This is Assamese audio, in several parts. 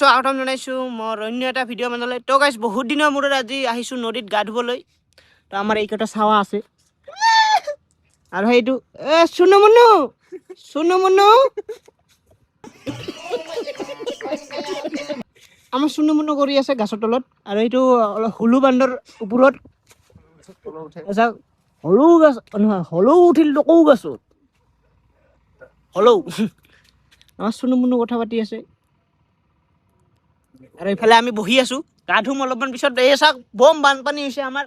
স্বাগতম জনাইছোঁ মোৰ অন্য এটা ভিডিঅ' মানলৈ। তো গাইছ বহুত দিনৰ মূৰত আজি আহিছোঁ নদীত গা ধুবলৈ। তো আমাৰ এইকেইটা চাৱা আছে আৰু সেইটো চুনু মুনু আমাৰ চুনু মুনু কৰি আছে গাছৰ তলত আৰু এইটো অলপ হুলু বান্দৰ ওপৰত হলৌ গাছ নহয় হলৌ উঠিল টকৌ গাছত হলৌ আমাৰ চুনু মুনু কথা পাতি আছে আৰু এইফালে আমি বহি আছো গা ধুম অলপমান পিছত। এই চাওক বম বানপানী হৈছে আমাৰ।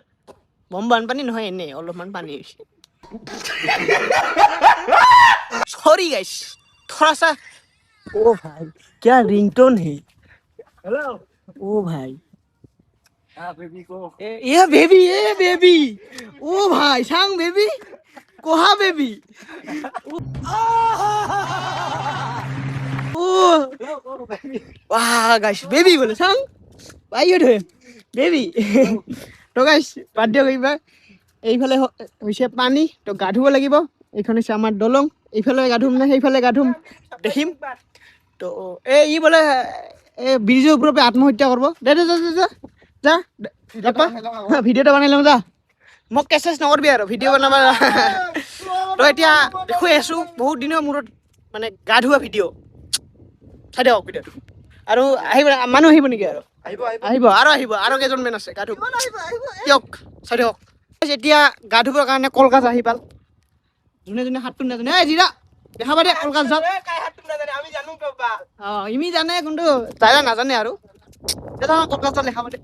বম বানপানী নহয় এনেই অলপমান পানী হৈছে। सॉरी गाइस थोड़ा सा। ओ भाई क्या रिंगटोन है। हेलो ओ भाई बेबी को ये बेबी ओ भाई सांग बेबी कोहा बेबी ओ वाह गाइस बेबी बोले सांग भाई ये बेबी तो गाइस बाध्य करिबा এইফালে হৈছে পানী তো গা ধুব লাগিব। এইখন হৈছে আমাৰ দলং। এইফালে গা ধুম নে সেইফালে গা ধুম দেখিম। তো ই বোলে ব্ৰিজৰ ওপৰৰ পৰা আত্মহত্যা কৰিব। দে যা ভিডিঅ'টা বনাই লওঁ যা। মোক কেচেছ নকৰিবি আৰু ভিডিঅ' বনাবা। তো এতিয়া দেখুৱাই আছোঁ বহুত দিনৰ মূৰত মানে গা ধোৱা ভিডিঅ'। চাই দিয়ক ভিডিঅ'টো। আৰু আহিব মানুহ আহিব নেকি আৰু আহিব কেইজনমান আছে গা ধুব দিয়ক চাই দিয়ক। এতিয়া গা ধুবৰ কাৰণে কলগছ আহি পাল। যোনে যোনে হাতটো নাজানে জিৰা দেখাবা দে কলগছ যাওক। ইমি জানে কিন্তু তাইৰা নাজানে আৰু কলগছ দেখাবা দে।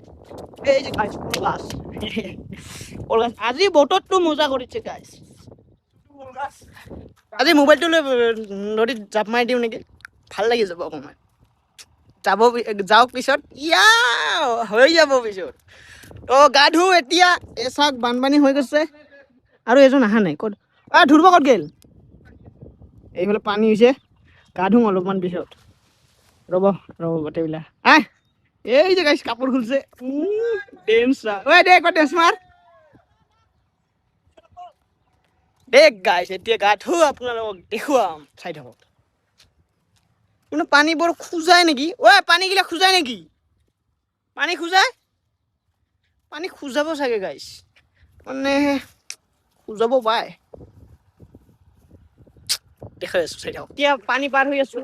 এই যে গাইছ কলগছ আজি বতৰটো মজা কৰিছে গাইছ। আজি মোবাইলটো লৈ নদীত জাপ মাৰি দিওঁ নেকি ভাল লাগি যাব অকণমান। যাওক পিছত হৈ যাব পিছত। তো গা ধু এতিয়া। এই চাওক বানপানী হৈ গৈছে আৰু এজন অহা নাই ক'ত ধুব ক'ত গেল। এইফালে পানী হৈছে গা ধুম অলপমান পিছত। ৰ'ব গোটেইবিলাক এই যে গাইছ কাপোৰ খুলছে ডেন্স দে একবাৰ ডেন্স মাৰ দেখ গাইছ। এতিয়া গা ধু আপোনালোকক দেখুৱাম চাই থাকক। কিন্তু পানী বৰ খোজাই নেকি পানীগিলা খোজাই নেকি পানী খোজাব চাগে গাইছ মানে খোজাব পায়। দেখাই আছো চাই থাকক। এতিয়া পানী পাৰ হৈ আছো।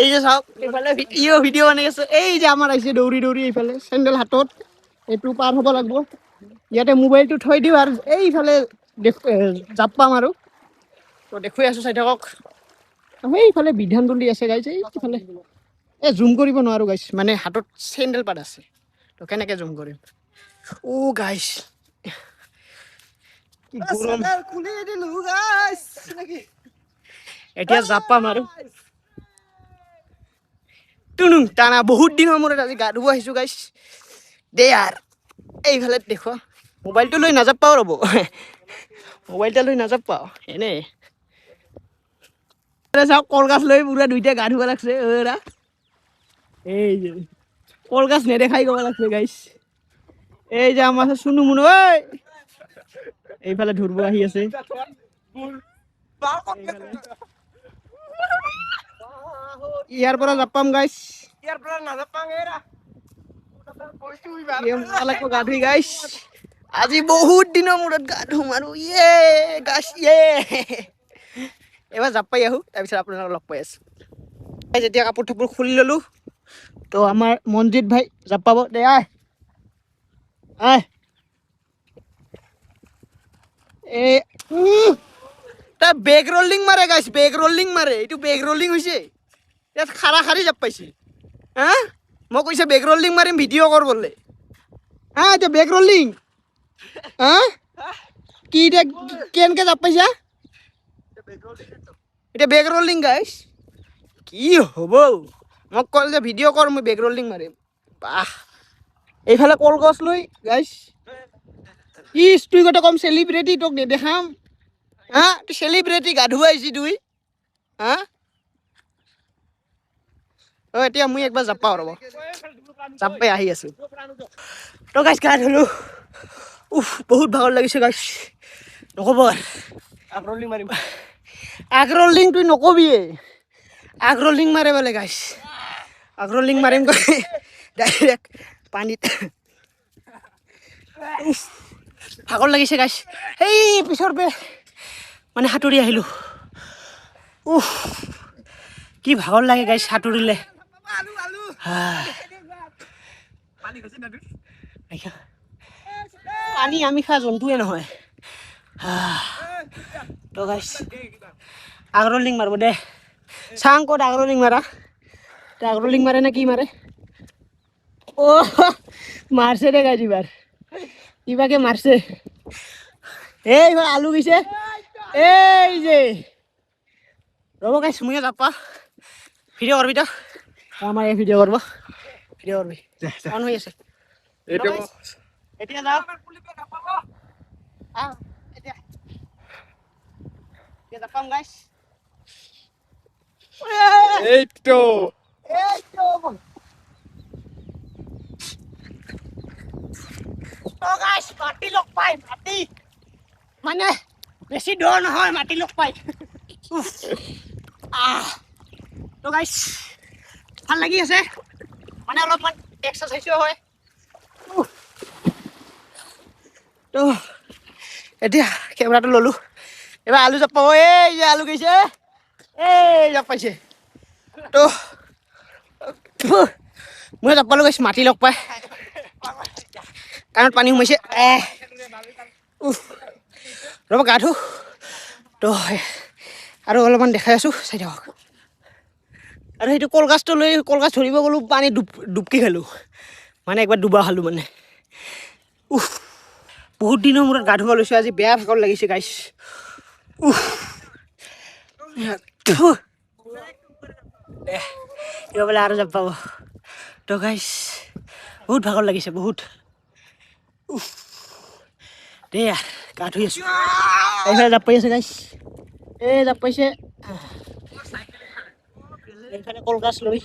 এই যে চাওক এইফালে ভিডিঅ' বনাই আছো। এই যে আমাৰ আহিছে দৌৰি এইফালে চেণ্ডেল হাতত। এইটো পাৰ হ'ব লাগিব। ইয়াতে মোবাইলটো থৈ দিওঁ আৰু এইফালে জাপ পাম আৰু। তো দেখুৱাই আছো চাই থাকক। সেইফালে বিধান তুলি আছে গাইছ। এইফালে জুম কৰিব নোৱাৰো গাইছ মানে হাতত চেণ্ডেল পাত আছে। তো কেনেকে জুম কৰিম গাইছ কি গৰম। এতিয়া জাপ পাম আৰু টুনুং টানা বহুত দিনৰ মূৰত আজি গা ধুব আহিছো গাইছ। দে আৰ এইফালে দেখুৱা মোবাইলটো লৈ নাযাপাও ৰ'ব। মোবাইলটা লৈ নাযাপাও এনেই চাওক কলগছ লৈ পুৰা দুইটা গা ধুব লাগছে। এই যে কলগছ নেদেখাই ক'ব লাগছে গাইছ। এই যে আমাৰ চুনু মুনু এইফালে ধুৰব আহি আছে। ইয়াৰ পৰা জাপাম গাইছ। গা ধুই গাইছ আজি বহুত দিনৰ মূৰত গা ধুম আৰু গাইছ এবাৰ জাপ পাই আহো তাৰপিছত আপোনালোকক লগ পাই আছো। যেতিয়া কাপোৰ থাপোৰ খুলি ললো তো আমাৰ মনজিত ভাই জাপ পাব দে তাই বেগ ৰলিং মাৰে গাইছ বেগ ৰলিং মাৰে। এইটো বেগ ৰলিং হৈছে ইয়াত খাৰা খাৰি জাপ পাইছে। মই কৈছে বেগ ৰলিং মাৰিম ভিডিঅ' কৰ বোলে। এতিয়া বেগ ৰলিং কি এতিয়া কেনেকে জাপ পাইছা। এতিয়া বেগ ৰলিং গাইছ কি হ'ব। মোক ক'ল যে ভিডিঅ' কৰ মই বেগ ৰলিং মাৰিম। বাহ এইফালে কলগছ লৈ গাইছ তুই গোটেই কম চেলিব্ৰিটি তোক নেদেখাম। তুই চেলিব্ৰিটি গা ধুব আহিছি তুই এতিয়া মই একবাৰ জাপ পাওঁ ৰ'ব। জাপ পাই আহি আছো তো গাইছ গা ধুলো। বহুত ভাগৰ লাগিছে গাইছ নক'ব আগ্ৰলিং তুই নকবিয়ে আগ্ৰলিং মাৰে বোলে গাইছ। আগ্ৰলিং মাৰিম গৈ ডাইৰেক্ট পানীত ভাগৰ লাগিছে গাইছ সেই পিছৰ মানে সাঁতুৰি আহিলোঁ কি ভাগৰ লাগে গাইছ সাঁতুৰিলে পানী আমি খোৱা জন্তুৱে নহয় তো গাইছ আগ্ৰলিং মাৰিব দে চাং ক'ত আগ্ৰলিং মাৰা আগ্ৰলিং মাৰে না কি মাৰে মারছে রে গাছ এবার কিবাকে মারছে এইবার আলু গেছে এই যে রব গাছ মুয়ে যাপা ভিডিও করবি তো আমার এই ভিডিও করবো অন হয়ে আছে এতিয়া যাও এতিয়া যাপাম গাছ এই তো তো গাইস মাটি লগ পাই মাটি মানে বেছি দৰ নহয় মাটি লগ পাই তো গাইস ভাল লাগি আছে মানে অলপমান এক্সাৰচাইজও হয় তো এতিয়া কেমেৰাটো ললো এবাৰ আলু জাপ পাব এই যে আলু গৈছে এই জাপ পাইছে তো মই জাপ পালোঁ গাইছ মাটি লগ পাই কাণত পানী সোমাইছে ৰ'ব গা ধুওঁ তো আৰু অলপমান দেখাই আছোঁ চাই থাকক আৰু সেইটো কলগছটো লৈ কলগছ ধৰিব গ'লোঁ পানী ডুবকি খালোঁ মানে একবাৰ ডুবা খালোঁ মানে বহুত দিনৰ মূৰত গা ধুব লৈছোঁ আজি বেয়া ভাগৰ লাগিছে গাইছ এবাৰ বোলে আৰু যাব পাব তো গাইছ বহুত ভাগৰ লাগিছে বহুত দে গা ধুই আছোঁ এইফালে জাপ পাই আছে গাইছ এই জাপ পাইছে এইফালে কলগছ লৈ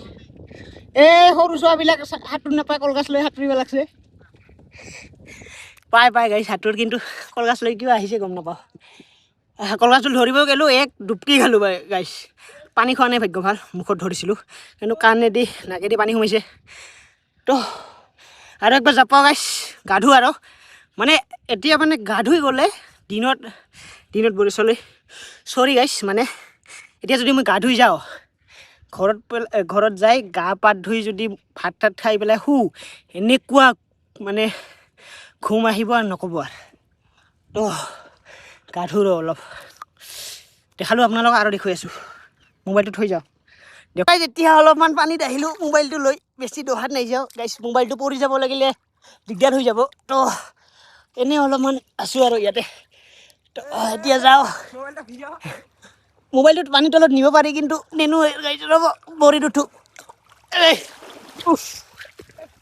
এই সৰু ছোৱাবিলাক সাঁতোৰ নাপায় কলগছ লৈ সাঁতুৰিব লাগছে পাই গাইছ সাঁতোৰ কিন্তু কলগছ লৈ কিয় আহিছে গম নাপাওঁ কলগছটো ধৰিব গ'লোঁ এক ডুবকি খালোঁ গাইছ পানী খোৱা নাই ভাগ্য ভাল মুখত ধৰিছিলোঁ কিন্তু কাণেদি নাকেদি পানী সোমাইছে তো আৰু একবাৰ জাপ পাওঁ গাইছ গা ধুওঁ আৰু মানে এতিয়া মানে গা ধুই গ'লে দিনত বৰিছলৈ চৰি গাইছ মানে এতিয়া যদি মই গা ধুই যাওঁ ঘৰত যাই গা পা ধুই যদি ভাত তাত খাই পেলাই এনেকুৱা মানে ঘুম আহিব আৰু নক'ব আৰু তো গা ধুওঁ ৰ অলপ দেখালোঁ আপোনালোকক আৰু দেখুৱাই আছোঁ মোবাইলটো থৈ যাওঁ দেখাই যেতিয়া অলপমান পানীত আহিলোঁ মোবাইলটো লৈ বেছি দহাত নাযাওঁ গাইছ মোবাইলটো পৰি যাব লাগিলে দিগদাৰ হৈ যাব তো এনেই অলপমান আছোঁ আৰু ইয়াতে তো এতিয়া যাওঁ মোবাইলটোত পানীৰ তলত নিব পাৰি কিন্তু নেনো গাইছ ৰ'ব ভৰিত উঠোঁ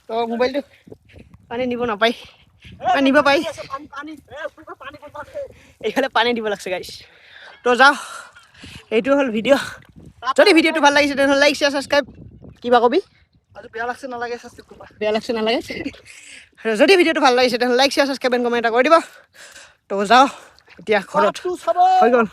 তো মোবাইলটো পানী নিব নাপায় নিব পাই এইফালে পানী দিব লাগছে গাইছ তো যাওঁ এইটো হ'ল ভিডিঅ' যদি ভিডিঅ'টো ভাল লাগিছে তেনেহ'লে লাইক শ্বেয়াৰ ছাবস্ক্ৰাইব কিবা কবি বেয়া লাগছে নালাগে বেয়া লাগছে নালাগে যদি ভিডিঅ'টো ভাল লাগিছে তেনেহ'লে লাইক শ্বেয়াৰ ছাবস্ক্ৰাইব কমেণ্ট এটা কৰি দিব তো যাওঁ এতিয়া ঘৰত হৈ গ'ল